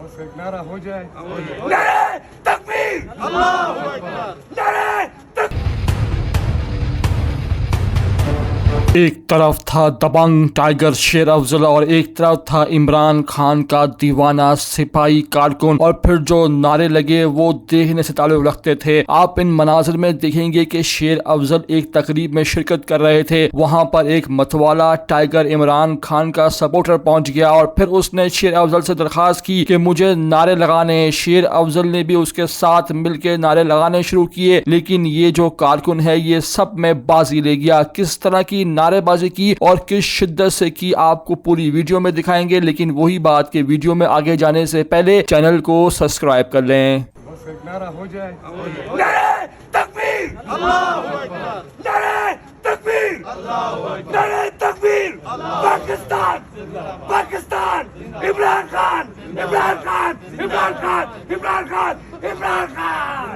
بس ایک نعرہ ہو جائے. نعرہ تکبیر، اللہ اکبر، نعرہ تکبیر. ایک طرف تھا دبنگ ٹائیگر شیر افضل اور ایک طرف تھا عمران خان کا دیوانہ سپاہی کارکن، اور پھر جو نعرے لگے وہ دیکھنے سے تعلق رکھتے تھے. آپ ان مناظر میں دیکھیں گے کہ شیر افضل ایک تقریب میں شرکت کر رہے تھے. وہاں پر ایک متوالا ٹائیگر عمران خان کا سپورٹر پہنچ گیا اور پھر اس نے شیر افضل سے درخواست کی کہ مجھے نعرے لگانے. شیر افضل نے بھی اس کے ساتھ مل کے نعرے لگانے شروع کیے، لیکن یہ جو کارکن ہے یہ سب میں بازی لے گیا. کس طرح کی نعرے بازی کی اور کس شدت سے کی آپ کو پوری ویڈیو میں دکھائیں گے، لیکن وہی بات کہ ویڈیو میں آگے جانے سے پہلے چینل کو سبسکرائب کر لیں. بس ایک نعرہ ہو جائے. نعرہ تکبیر، اللہ اکبر، نعرہ تکبیر، اللہ اکبر، نعرہ تکبیر. پاکستان، پاکستان، عمران خان، عمران خان، عمران خان، عمران خان، عمران خان.